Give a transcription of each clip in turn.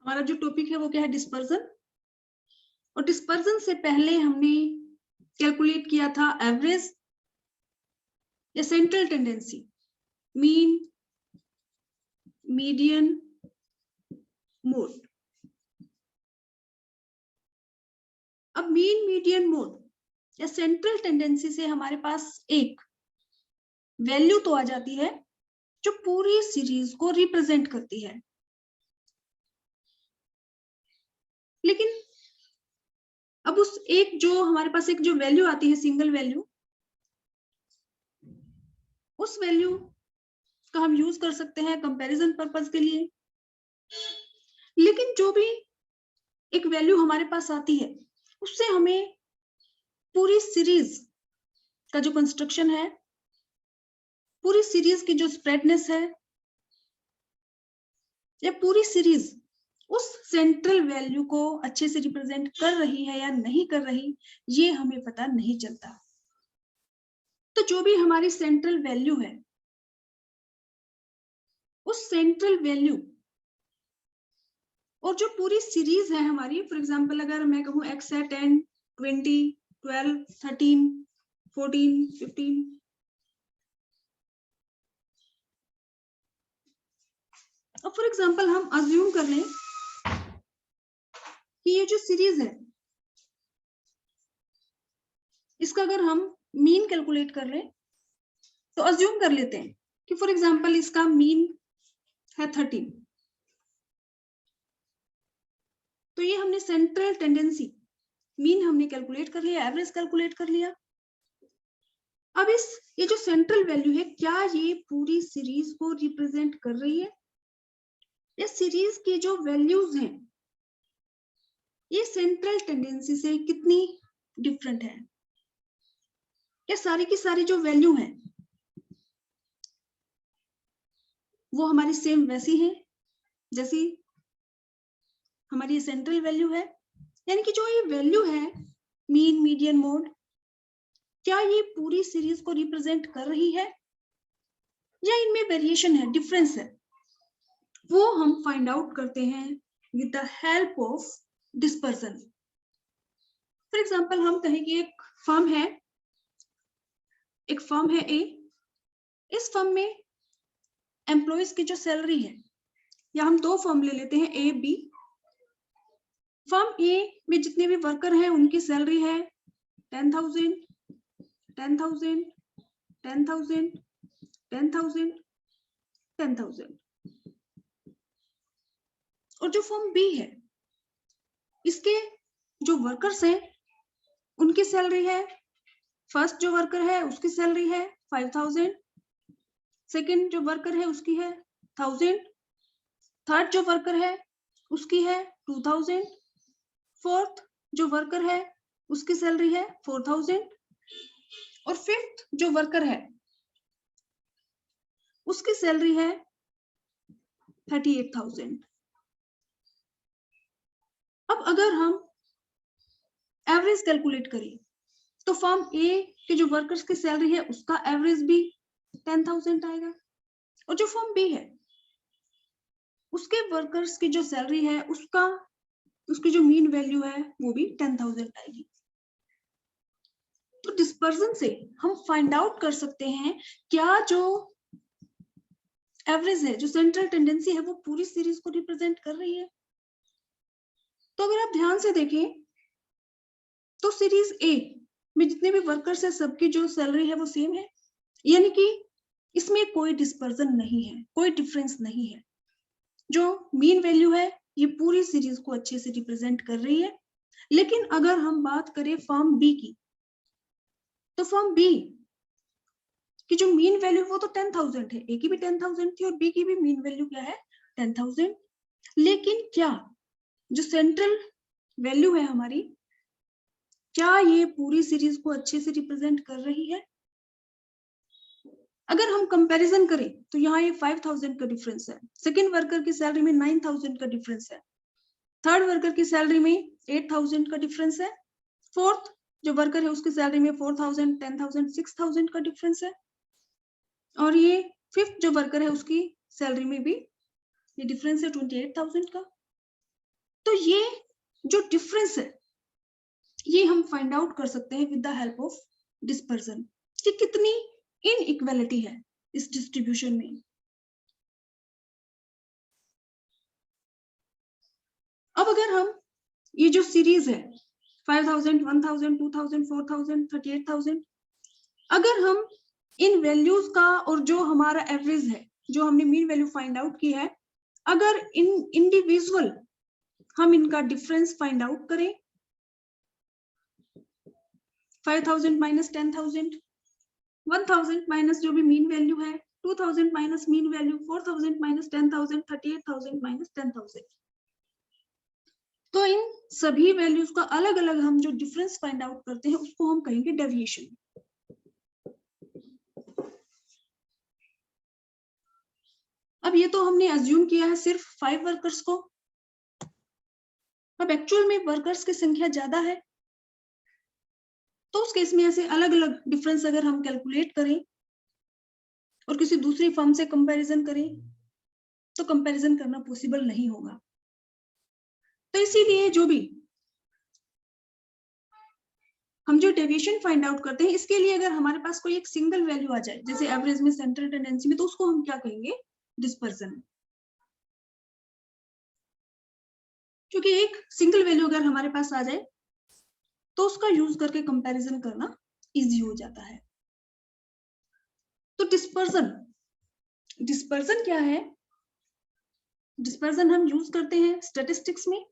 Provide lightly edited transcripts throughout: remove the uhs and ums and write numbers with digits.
हमारा जो टॉपिक है वो क्या है, डिस्पर्जन। और डिस्पर्जन से पहले हमने कैलकुलेट किया था एवरेज या central tendency, mean, median, mode. अब मीन, मीडियन, मोड या सेंट्रल टेंडेंसी से हमारे पास एक वैल्यू तो आ जाती है जो पूरी सीरीज को रिप्रेजेंट करती है। लेकिन अब उस एक जो हमारे पास एक जो वैल्यू आती है, सिंगल वैल्यू, उस वैल्यू का हम यूज कर सकते हैं कंपैरिजन पर्पस के लिए। लेकिन जो भी एक वैल्यू हमारे पास आती है उससे हमें पूरी सीरीज का जो कंस्ट्रक्शन है, पूरी सीरीज की जो स्प्रेडनेस है, या पूरी सीरीज उस सेंट्रल वैल्यू को अच्छे से रिप्रेजेंट कर रही है या नहीं कर रही, ये हमें पता नहीं चलता। तो जो भी हमारी सेंट्रल वैल्यू है, उस सेंट्रल वैल्यू और जो पूरी सीरीज है हमारी, फॉर एग्जांपल अगर मैं कहूं x है 10, 20, 12, 13, 14, 15, और फॉर एग्जांपल हम अज्यूम कर लें कि ये जो सीरीज है इसका अगर हम मीन कैलकुलेट कर लें, तो अज्यूम कर लेते हैं कि फॉर एग्जांपल इसका मीन है 13। तो ये हमने सेंट्रल टेंडेंसी, मीन हमने कैलकुलेट कर लिया, एवरेज कैलकुलेट कर लिया। अब ये जो सेंट्रल वैल्यू है, क्या ये पूरी सीरीज को रिप्रेजेंट कर रही है, या सीरीज की जो वैल्यूज हैं ये सेंट्रल टेंडेंसी से कितनी डिफरेंट है, या सारी की सारी जो वैल्यू है वो हमारी सेम वैसी है जैसी हमारी सेंट्रल वैल्यू है। यानी कि जो ये वैल्यू है मीन, मीडियन, मोड, क्या ये पूरी सीरीज को रिप्रेजेंट कर रही है या इनमें वेरिएशन है, डिफरेंस है, वो हम फाइंड आउट करते हैं with the help of dispersion. For example हम कहें कि एक फर्म है ए। इस फर्म में एम्प्लॉइज की जो सैलरी है, या हम दो फर्म ले लेते हैं ए बी। फर्म ए में जितने भी वर्कर हैं उनकी सैलरी है 10,000, 10,000, 10,000, 10,000, 10,000। और जो फर्म बी है इसके जो वर्कर्स हैं उनकी सैलरी है, फर्स्ट जो वर्कर है उसकी सैलरी है 5,000, सेकंड जो वर्कर है उसकी है 1,000, थर्ड जो वर्कर है उसकी है 2,000, फोर्थ जो वर्कर है उसकी सैलरी है 4,000, और फिफ्थ जो वर्कर है उसकी सैलरी है 38,000। अब अगर हम एवरेज कैलकुलेट करें तो फर्म ए के जो वर्कर्स की सैलरी है उसका एवरेज भी 10,000 आएगा, और जो फर्म बी है उसके वर्कर्स की जो सैलरी है उसकी जो मीन वैल्यू है वो भी 10,000 आएगी। तो डिस्पर्जन से हम फाइंड आउट कर सकते हैं क्या जो एवरेज है, जो सेंट्रल टेंडेंसी है, वो पूरी सीरीज को रिप्रेजेंट कर रही है। तो अगर आप ध्यान से देखें तो सीरीज ए में जितने भी वर्कर्स है सबकी जो सैलरी है वो सेम है, यानी कि इसमें कोई डिस्पर्जन नहीं है, कोई डिफरेंस नहीं है। जो मीन वैल्यू है ये पूरी सीरीज को अच्छे से रिप्रेजेंट कर रही है। लेकिन अगर हम बात करें फर्म बी की, तो फर्म बी की जो मीन वैल्यू वो तो 10,000 है, ए की भी 10,000 थी और बी की भी मीन वैल्यू क्या है 10,000। लेकिन क्या जो सेंट्रल वैल्यू है हमारी, क्या ये पूरी सीरीज को अच्छे से रिप्रेजेंट कर रही है? अगर हम कंपैरिजन करें तो यहाँ ये 5,000 का डिफरेंस है, सेकंड वर्कर की सैलरी में 9,000 का डिफरेंस है, थर्ड वर्कर की सैलरी में 8,000 का डिफरेंस है, फोर्थ जो वर्कर है उसकी सैलरी में 4,000, 10,000, 6,000 का डिफरेंस है, और ये फिफ्थ जो वर्कर है उसकी सैलरी में भी ये डिफरेंस है 28,000 का। तो ये जो डिफरेंस है ये हम फाइंड आउट कर सकते हैं with the help of dispersion कि कितनी इनइक्वालिटी है इस डिस्ट्रीब्यूशन में। अब अगर हम ये जो सीरीज है 5000, 1000, 2000, 4000, 38,000, अगर हम इन वैल्यूज का और जो हमारा एवरेज है, जो हमने मीन वैल्यू फाइंड आउट की है, अगर इन इंडिविजुअल हम इनका डिफरेंस फाइंड आउट करें, 5000 माइनस 10,000, 1000 माइनस जो भी मीन वैल्यू है, 2000 minus mean value, 4000 minus 10,000, 38,000 minus 10,000। तो इन सभी वैल्यूज का अलग अलग हम जो डिफरेंस फाइंड आउट करते हैं उसको हम कहेंगे डेविएशन। अब ये तो हमने अज्यूम किया है सिर्फ 5 वर्कर्स को। अब एक्चुअल में वर्कर्स की संख्या ज्यादा है, तो उस केस में ऐसे अलग अलग डिफरेंस अगर हम कैलकुलेट करें और किसी दूसरी फर्म से कंपैरिजन करें तो कंपैरिजन करना पॉसिबल नहीं होगा। तो इसीलिए जो भी हम जो डेविएशन फाइंड आउट करते हैं, इसके लिए अगर हमारे पास कोई एक सिंगल वैल्यू आ जाए, जैसे एवरेज में, सेंट्रल टेंडेंसी में, तो उसको हम क्या कहेंगे? डिस्पर्जन। क्योंकि एक सिंगल वैल्यू अगर हमारे पास आ जाए तो उसका यूज करके कंपैरिजन करना इजी हो जाता है। तो डिस्पर्जन, डिस्पर्जन क्या है? डिस्पर्जन हम यूज करते हैं स्टैटिस्टिक्स में।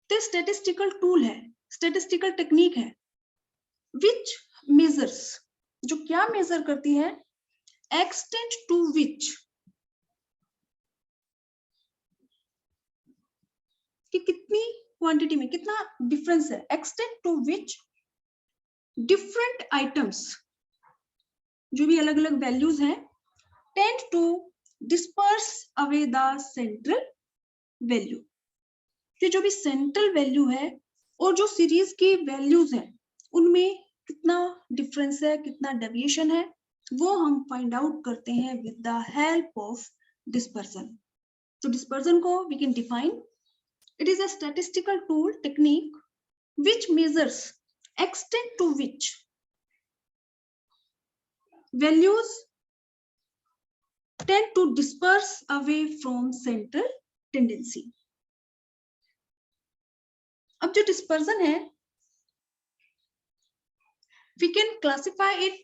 तो स्टैटिस्टिकल टूल है, स्टैटिस्टिकल टेक्निक है विच मेजर्स, जो क्या मेजर करती है? एक्सटेंट टू विच, कि कितनी क्वांटिटी में कितना डिफरेंस है, extent to which different items, जो भी अलग अलग वैल्यूज हैं, tend to disperse away the central value, कि जो भी सेंट्रल वैल्यू है और जो सीरीज की वैल्यूज है उनमें कितना डिफरेंस है, कितना डेविएशन है, वो हम फाइंड आउट करते हैं with the help of dispersion. तो डिस्पर्जन को we can define, it is a statistical tool technique which measures extent to which values tend to disperse away from central tendency. अब जो dispersion है, we can classify it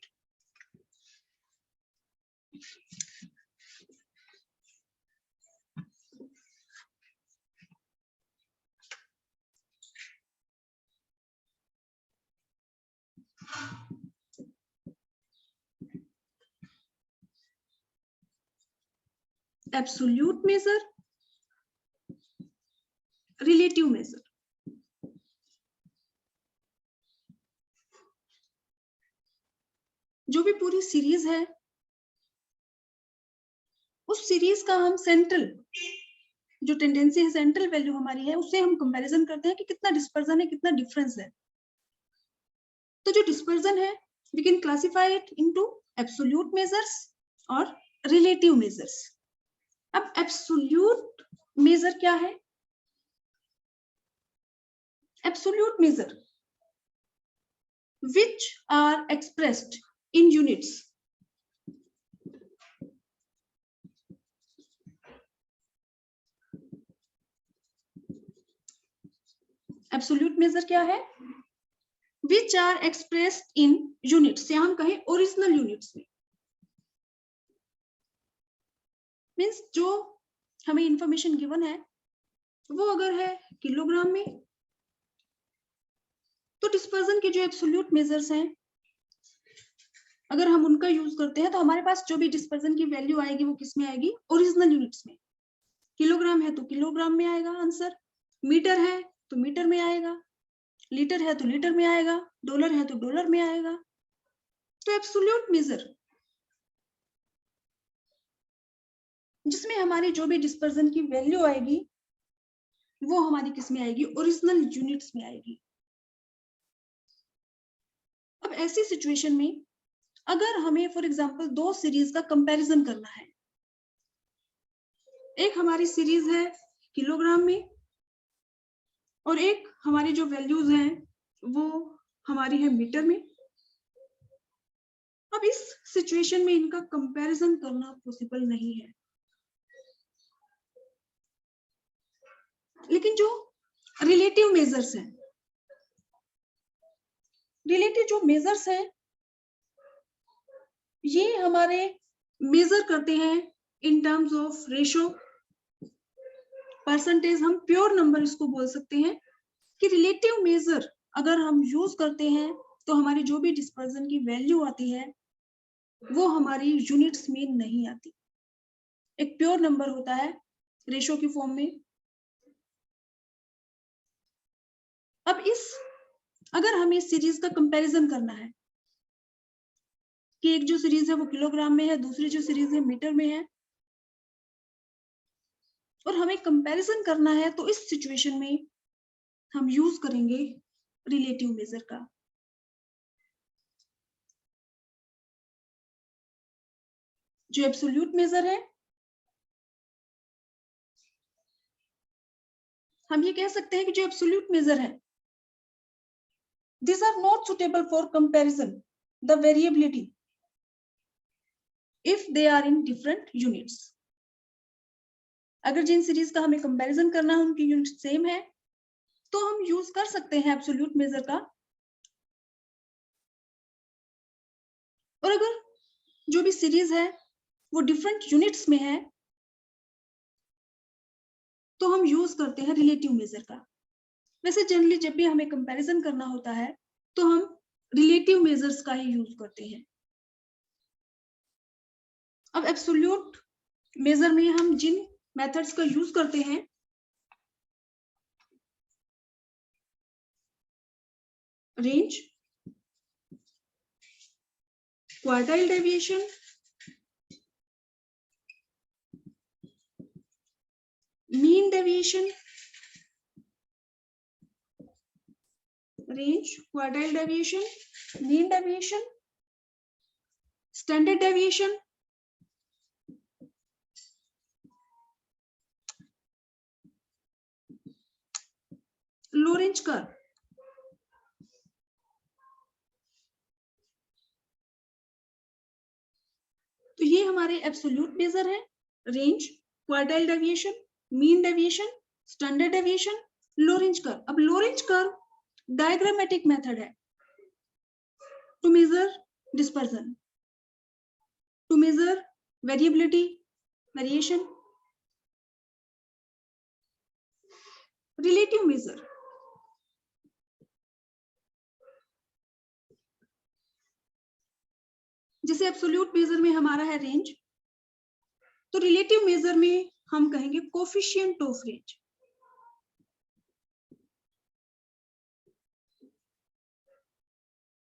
absolute measure, relative measure. जो भी पूरी series है उस series का हम सेंट्रल जो टेंडेंसी है, सेंट्रल वैल्यू हमारी है, उससे हम कंपैरिजन करते हैं कि कितना डिस्पर्जन है, कितना डिफरेंस है। तो जो डिस्पर्जन है we can classify it into absolute measures और रिलेटिव मेजर्स। अब एब्सोल्यूट मेजर क्या है? Absolute measure which are expressed in units, absolute measure क्या है? which are expressed in units, या हम कहें ओरिजिनल यूनिट्स में, मीन्स जो हमें इंफॉर्मेशन गिवन है वो अगर है किलोग्राम में, तो डिस्पर्जन के जो एब्सोल्यूट मेजर्स हैं अगर हम उनका यूज करते हैं तो हमारे पास जो भी डिस्पर्जन की वैल्यू आएगी वो किस में आएगी? ओरिजिनल यूनिट्स में। किलोग्राम है तो किलोग्राम में आएगा आंसर, मीटर है तो मीटर में आएगा, लीटर है तो लीटर में आएगा, डॉलर है तो डॉलर में आएगा। तो एब्सोल्यूट मेजर जिसमें हमारी जो भी डिस्पर्जन की वैल्यू आएगी वो हमारी किस में आएगी? ओरिजिनल यूनिट्स में आएगी। अब ऐसी सिचुएशन में अगर हमें फॉर एग्जांपल दो सीरीज का कंपैरिजन करना है, एक हमारी सीरीज है किलोग्राम में और एक हमारी जो वैल्यूज हैं वो हमारी है मीटर में। अब इस सिचुएशन में इनका कंपैरिजन करना पॉसिबल नहीं है, लेकिन जो रिलेटिव मेजर्स हैं, रिलेटिव जो मेजर्स हैं ये हमारे मेजर करते हैं in terms of ratio, percentage, हम प्योर नंबर इसको बोल सकते हैं कि रिलेटिव मेजर अगर हम यूज करते हैं तो हमारी जो भी डिस्पर्जन की वैल्यू आती है वो हमारी यूनिट्स में नहीं आती, एक प्योर नंबर होता है रेशो की फॉर्म में। अब अगर हमें इस सीरीज का कंपैरिजन करना है कि एक जो सीरीज है वो किलोग्राम में है, दूसरी जो सीरीज है मीटर में है, और हमें कंपैरिजन करना है तो इस सिचुएशन में हम यूज करेंगे रिलेटिव मेजर का। जो एब्सोल्यूट मेजर है हम ये कह सकते हैं कि जो एब्सोल्यूट मेजर है these are not suitable for comparison the variability if they are in different units। अगर जिन सीरीज का हमें कंपैरिजन करना है उनकी यूनिट सेम है तो हम यूज कर सकते हैं एब्सोल्यूट मेजर का। और अगर जो भी सीरीज है वो डिफरेंट यूनिट्स में है तो हम यूज करते हैं रिलेटिव मेजर का। वैसे जनरली जब भी हमें कंपैरिजन करना होता है तो हम रिलेटिव मेजर्स का ही यूज करते हैं। अब एब्सोल्यूट मेजर में हम जिन मेथड्स का यूज करते हैं range, quartile deviation, mean deviation, range, quartile deviation, mean deviation, standard deviation, Lorenz curve. तो ये हमारे एब्सोल्यूट मेजर है, range, quartile deviation, mean deviation, standard deviation, Lorenz curve. अब लोरेंज कर्व डायग्रामेटिक मेथड है to measure dispersion, to measure variability, variation. Relative measure जैसे absolute measure में हमारा है रेंज, तो रिलेटिव मेजर में हम कहेंगे coefficient of range.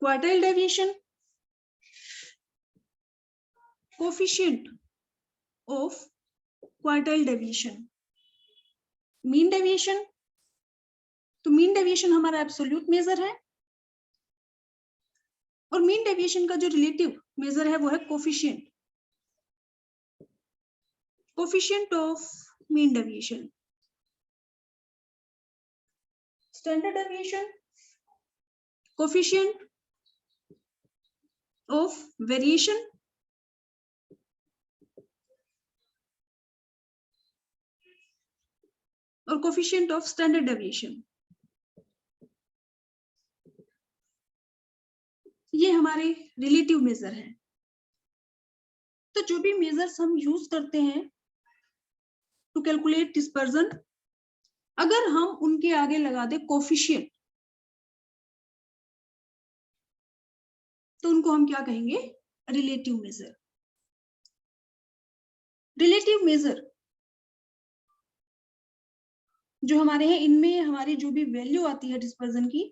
Quartile deviation, coefficient of quartile deviation. Mean deviation, तो मीन डेविएशन हमारा एब्सोल्यूट मेजर है और मीन डेविएशन का जो रिलेटिव मेजर है वो है coefficient, coefficient of mean deviation. Standard deviation, coefficient of variation, और कोफिशिएंट ऑफ स्टैंडर्ड डेविएशन। ये हमारे रिलेटिव मेजर हैं। तो जो भी मेजर्स हम यूज करते हैं टू कैलकुलेट डिस्पर्जन, अगर हम उनके आगे लगा दे कोफिशिएंट तो उनको हम क्या कहेंगे, रिलेटिव मेजर। रिलेटिव मेजर जो हमारे हैं इनमें हमारी जो भी वैल्यू आती है डिस्पर्जन की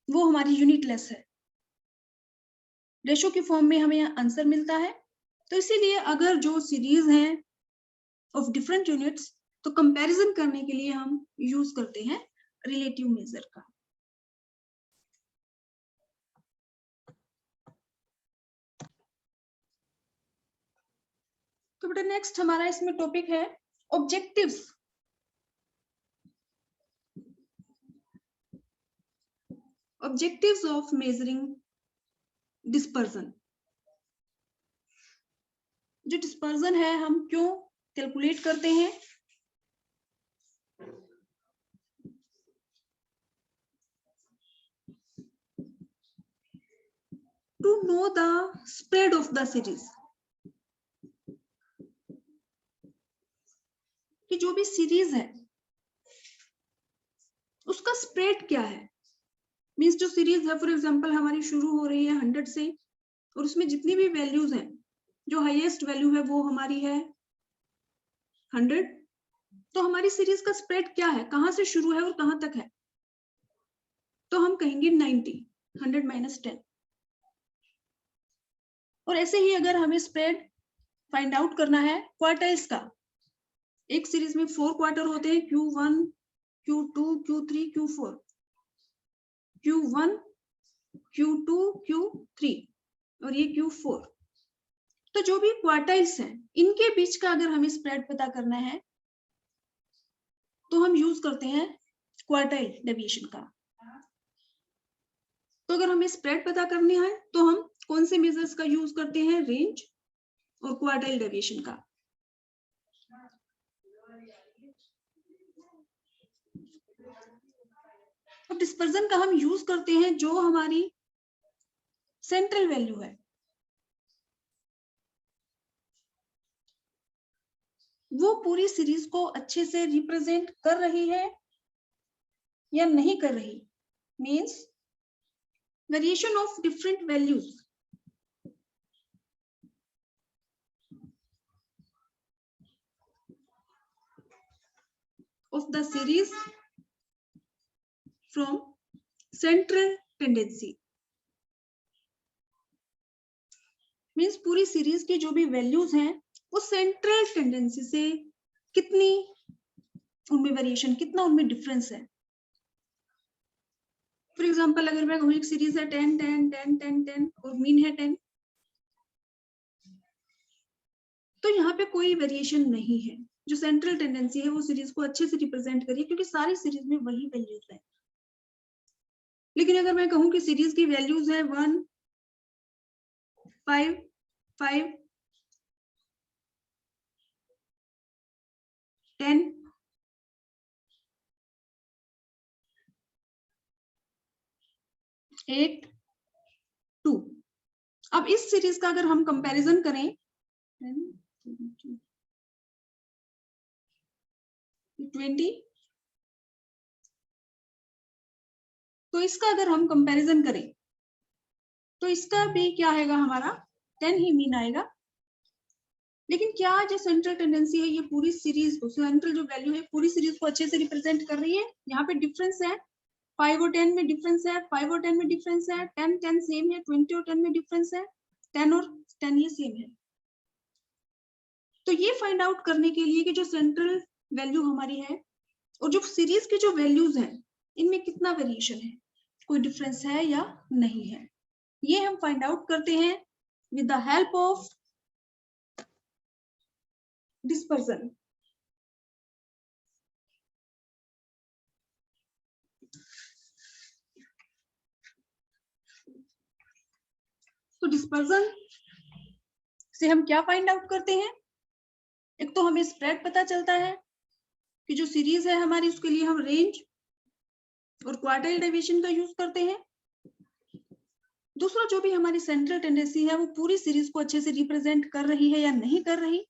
वो हमारी यूनिटलेस है, रेशो की फॉर्म में हमें आंसर मिलता है। तो इसीलिए अगर जो सीरीज हैं ऑफ डिफरेंट यूनिट्स तो कंपैरिजन करने के लिए हम यूज करते हैं रिलेटिव मेजर का। तो बेटा नेक्स्ट हमारा इसमें टॉपिक है objectives objectives of measuring dispersion. जो डिस्पर्जन है हम क्यों कैलकुलेट करते हैं? To know the spread of the series, कि जो भी सीरीज है उसका स्प्रेड क्या है। मींस जो सीरीज है फॉर एग्जांपल हमारी शुरू हो रही है 100 से, और उसमें जितनी भी वैल्यूज हैं, जो हाईएस्ट वैल्यू है वो हमारी है 100, तो हमारी सीरीज का स्प्रेड क्या है, कहां से शुरू है और कहां तक है? तो हम कहेंगे 90, 100 माइनस 10। और ऐसे ही अगर हमें स्प्रेड फाइंड आउट करना है क्वार्टाइल्स का, एक सीरीज में 4 क्वार्टर होते हैं, Q1, Q2, Q3, Q4, Q1, Q2, Q3 और ये Q4। तो जो भी क्वार्टाइल्स हैं इनके बीच का अगर हमें स्प्रेड पता करना है तो हम यूज करते हैं क्वार्टाइल डेविएशन का। तो अगर हमें स्प्रेड पता करनी है तो हम कौन से मेजर्स का यूज करते हैं? रेंज और क्वार्टाइल डेविएशन का। अब डिस्पर्जन का हम यूज करते हैं जो हमारी सेंट्रल वैल्यू है, वो पूरी सीरीज को अच्छे से रिप्रेजेंट कर रही है या नहीं कर रही। Means variation of different values of the series from central tendency। Means पूरी सीरीज की जो भी वैल्यूज हैं वो सेंट्रल टेंडेंसी से कितनी उनमें वेरिएशन, कितना उनमें डिफरेंस है। फॉर एग्जांपल अगर मैं कहूं एक सीरीज है 10 10 10 10 10 और मीन है 10, तो यहाँ पे कोई वेरिएशन नहीं है। जो सेंट्रल टेंडेंसी है वो सीरीज को अच्छे से रिप्रेजेंट करिए क्योंकि सारी सीरीज में वही वैल्यूज है। लेकिन अगर मैं कहूं कि सीरीज की वैल्यूज है 1 5 5 10 8 2, अब इस सीरीज का अगर हम कंपैरिजन करें 20, तो इसका अगर हम कंपैरिजन करें तो इसका भी क्या आएगा, हमारा 10 ही मीन आएगा। लेकिन क्या जो सेंट्रल टेंडेंसी है ये पूरी सीरीज को, सेंट्रल जो वैल्यू है पूरी सीरीज को अच्छे से रिप्रेजेंट कर रही है? यहाँ पे डिफरेंस है, 5 और 10 में डिफरेंस है, 5 और 10 में डिफरेंस है, 10 10 सेम है, 20 और 10 में डिफरेंस है, 10 और 10 ये सेम है। तो ये फाइंड आउट करने के लिए कि जो सेंट्रल वैल्यू हमारी है और जो सीरीज की जो वैल्यूज हैं इनमें कितना वेरिएशन है, कोई डिफरेंस है या नहीं है, ये हम फाइंड आउट करते हैं with the help of dispersion. तो डिस्पर्जन से हम क्या फाइंड आउट करते हैं? एक तो हमें स्प्रेड पता चलता है कि जो सीरीज है हमारी उसके लिए हम रेंज और क्वार्टाइल डेविएशन का यूज करते हैं। दूसरा जो भी हमारी सेंट्रल टेंडेंसी है वो पूरी सीरीज को अच्छे से रिप्रेजेंट कर रही है या नहीं कर रही,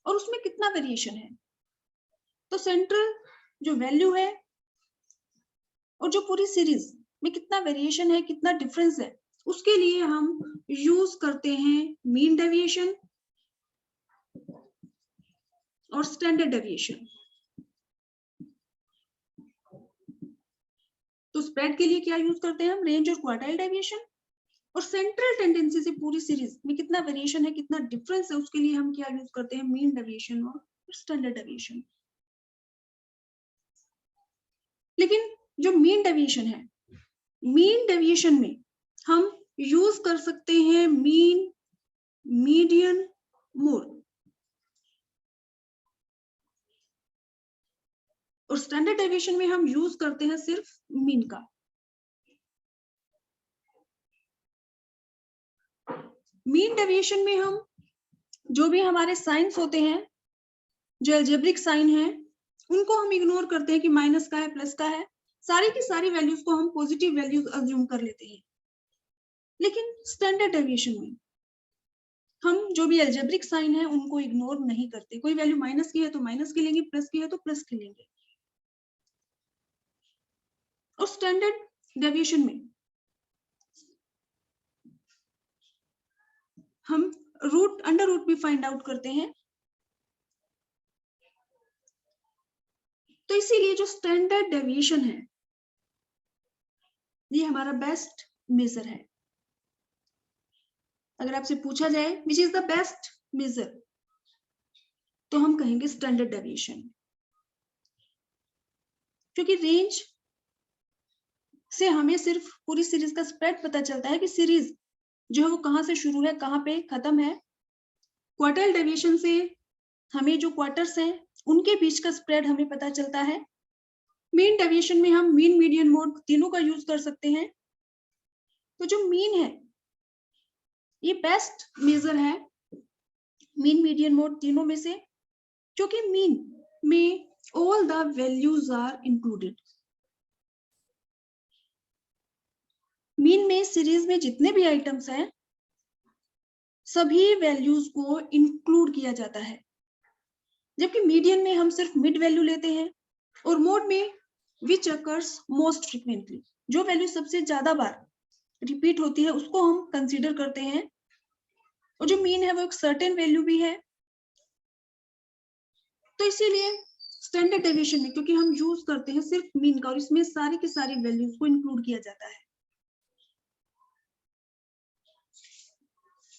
और उसमें कितना वेरिएशन है। तो सेंट्रल जो वैल्यू है और जो पूरी सीरीज में कितना वेरिएशन है, कितना डिफरेंस है, उसके लिए हम यूज करते हैं मीन डेविएशन और स्टैंडर्ड डेविएशन। तो स्प्रेड के लिए क्या यूज करते हैं हम? रेंज और क्वार्टाइल डेविएशन। और सेंट्रल टेंडेंसी से पूरी सीरीज में कितना वेरिएशन है, कितना डिफरेंस है, उसके लिए हम क्या यूज करते हैं? मीन डेविएशन और स्टैंडर्ड डेविएशन। लेकिन जो मीन डेविएशन है, मीन डेविएशन में हम यूज कर सकते हैं मीन, मीडियन, मोड। और स्टैंडर्ड डेविएशन में हम यूज करते हैं सिर्फ मीन का। मीन डेविएशन में हम जो भी हमारे साइंस होते हैं, जो अलजेब्रिक साइन है, उनको हम इग्नोर करते हैं कि माइनस का है, प्लस का है, सारी की सारी वैल्यूज को हम पॉजिटिव वैल्यूज अज्यूम कर लेते हैं। लेकिन स्टैंडर्ड डेविएशन में हम जो भी अलजेब्रिक साइन है उनको इग्नोर नहीं करते। कोई वैल्यू माइनस की है तो माइनस की लेंगे, प्लस की है तो प्लस की लेंगे। और स्टैंडर्ड डेविएशन में हम रूट, अंडर रूट भी फाइंड आउट करते हैं। तो इसीलिए जो स्टैंडर्ड डेविएशन है ये हमारा बेस्ट मेजर है। अगर आपसे पूछा जाए which is the best measure, तो हम कहेंगे स्टैंडर्ड डेविएशन, क्योंकि रेंज से हमें सिर्फ पूरी सीरीज का स्प्रेड पता चलता है कि सीरीज जो है वो कहां से शुरू है, कहां पे खत्म है। क्वार्टाइल डेविएशन से हमें जो क्वार्टर्स हैं उनके बीच का स्प्रेड हमें पता चलता है। मीन डेविएशन में हम मीन, मीडियन, मोड तीनों का यूज कर सकते हैं। तो जो मीन है ये बेस्ट मेजर है मीन, मीडियन, मोड तीनों में से, क्योंकि मीन में all the values are included. Mean में सीरीज में जितने भी आइटम्स हैं सभी वैल्यूज को इंक्लूड किया जाता है, जबकि मीडियन में हम सिर्फ मिड वैल्यू लेते हैं, और मोड में विच अकर्स मोस्ट फ्रीक्वेंटली, जो वैल्यू सबसे ज्यादा बार रिपीट होती है उसको हम कंसीडर करते हैं। और जो मीन है वो एक सर्टेन वैल्यू भी है। तो इसीलिए स्टैंडर्ड डेविएशन में क्योंकि हम यूज करते हैं सिर्फ मीन का, और इसमें सारी की सारी वैल्यूज को इंक्लूड किया जाता है,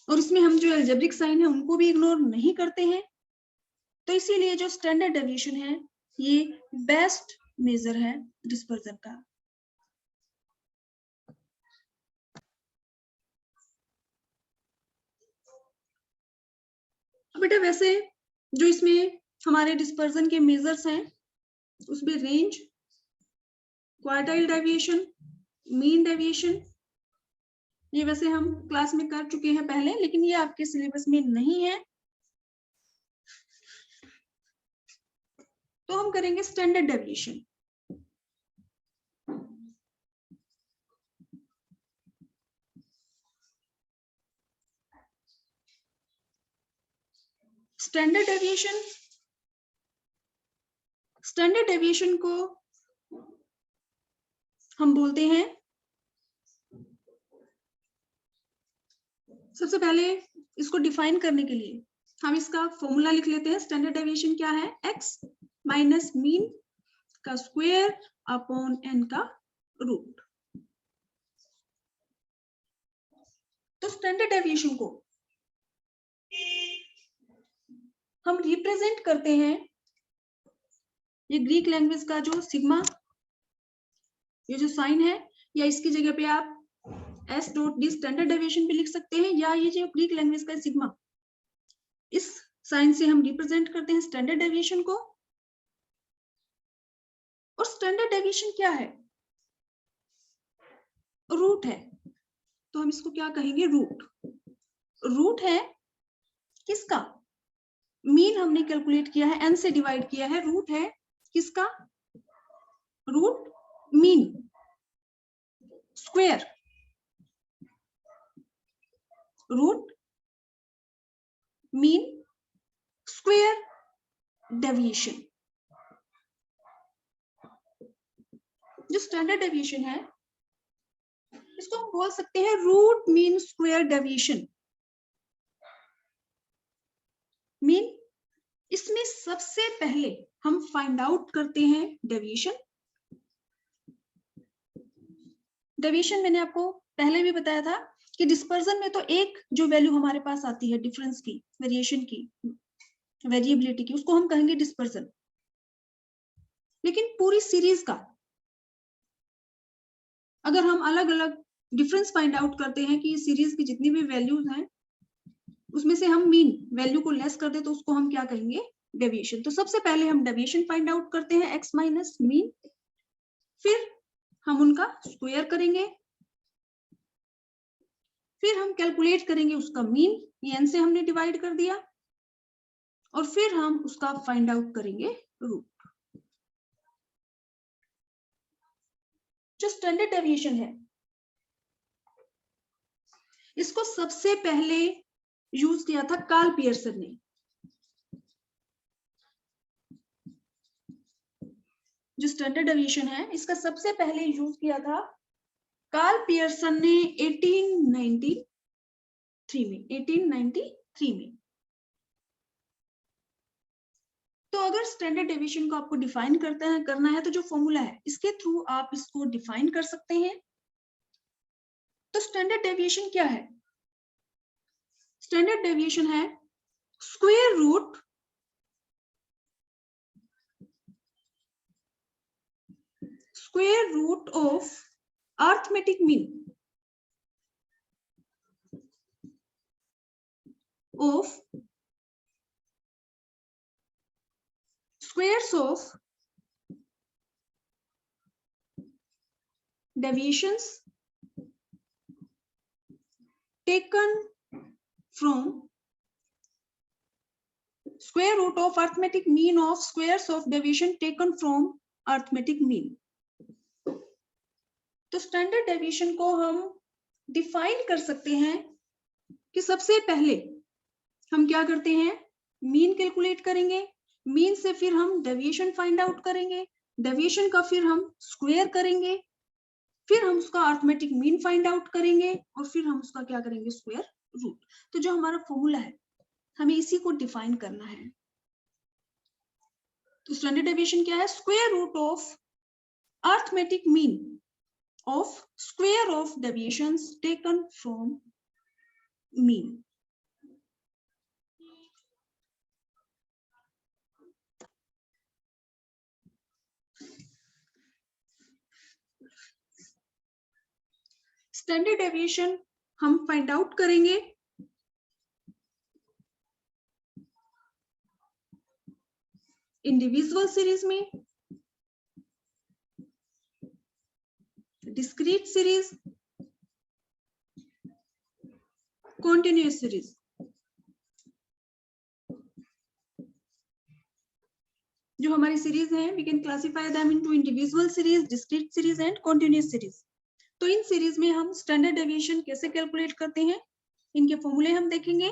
और इसमें हम जो अलजेब्रिक साइन है उनको भी इग्नोर नहीं करते हैं। तो इसीलिए जो स्टैंडर्ड डेविएशन है ये बेस्ट मेजर है डिस्पर्जन का। बेटा वैसे जो इसमें हमारे डिस्पर्जन के मेजर्स हैं उसमें range, quartile deviation, mean deviation, ये वैसे हम क्लास में कर चुके हैं पहले, लेकिन ये आपके सिलेबस में नहीं है। तो हम करेंगे standard deviation. Standard deviation, standard deviation को हम बोलते हैं, सबसे पहले इसको डिफाइन करने के लिए हम इसका फॉर्मूला लिख लेते हैं। स्टैंडर्ड डेविएशन क्या है? x माइनस मीन का स्क्वायर अपॉन n का रूट। तो स्टैंडर्ड डेविएशन को हम रिप्रेजेंट करते हैं, ये ग्रीक लैंग्वेज का जो सिग्मा, ये जो साइन है, या इसकी जगह पे आप s dot D standard deviation भी लिख सकते हैं, या ये जो ग्रीक लैंग्वेज का सिग्मा, इस साइन से हम रिप्रेजेंट करते हैं स्टैंडर्ड डेविएशन को। और स्टैंडर्ड डेविएशन क्या है? रूट है। तो हम इसको क्या कहेंगे? रूट। रूट है किसका? मीन हमने कैलकुलेट किया है, n से डिवाइड किया है। रूट है किसका? Root mean square, root mean square deviation. जो स्टैंडर्ड डेविएशन है इसको हम बोल सकते हैं root mean square deviation. Mean, इसमें सबसे पहले हम फाइंड आउट करते हैं डेविएशन। डेविएशन मैंने आपको पहले भी बताया था कि डिस्पर्जन में तो एक जो वैल्यू हमारे पास आती है डिफरेंस की, वेरिएशन की, वेरिएबिलिटी की, उसको हम कहेंगे डिस्पर्जन। लेकिन पूरी सीरीज का अगर हम अलग अलग डिफरेंस फाइंड आउट करते हैं कि सीरीज की जितनी भी वैल्यूज हैं उसमें से हम मीन वैल्यू को लेस कर दे तो उसको हम क्या कहेंगे? डेविएशन। तो सबसे पहले हम डेविएशन फाइंड आउट करते हैं x माइनस मीन, फिर हम उनका स्क्वायर करेंगे, फिर हम कैलकुलेट करेंगे उसका मीन, ये n से हमने डिवाइड कर दिया, और फिर हम उसका फाइंड आउट करेंगे रूट। जो स्टैंडर्ड डेविएशन है, इसको सबसे पहले यूज किया था कार्ल पियर्सन ने। जो स्टैंडर्ड डेविएशन है, इसका सबसे पहले यूज किया था कार्ल पियर्सन ने 1893 में। तो अगर स्टैंडर्ड डेविएशन को आपको डिफाइन करना है तो जो फॉर्मूला है इसके थ्रू आप इसको डिफाइन कर सकते हैं। तो स्टैंडर्ड डेविएशन क्या है? स्टैंडर्ड डेविएशन है square root of arithmetic mean of squares of deviations taken from square root of arithmetic mean of squares of deviation taken from arithmetic mean। तो स्टैंडर्ड डेविएशन को हम डिफाइन कर सकते हैं कि सबसे पहले हम क्या करते हैं, मीन कैलकुलेट करेंगे, मीन से फिर हम डेविएशन फाइंड आउट करेंगे, डेविएशन का फिर हम स्क्वायर करेंगे, फिर हम उसका अरिथमेटिक मीन फाइंड आउट करेंगे, और फिर हम उसका क्या करेंगे, स्क्वायर रूट। तो जो हमारा फॉर्मूला है हमें इसी को डिफाइन करना है। तो स्टैंडर्ड डेविएशन क्या है, square root of arithmetic mean of square of deviations taken from mean। Standard deviation हम फाइंड आउट करेंगे इंडिविजुअल सीरीज में, डिस्क्रीट सीरीज, कॉन्टिन्यूअस सीरीज। जो हमारी सीरीज है we can classify them into individual series, discrete series and continuous series. तो इन series में हम स्टैंडर्ड डेविएशन कैसे कैलकुलेट करते हैं, इनके फॉर्मूले हम देखेंगे।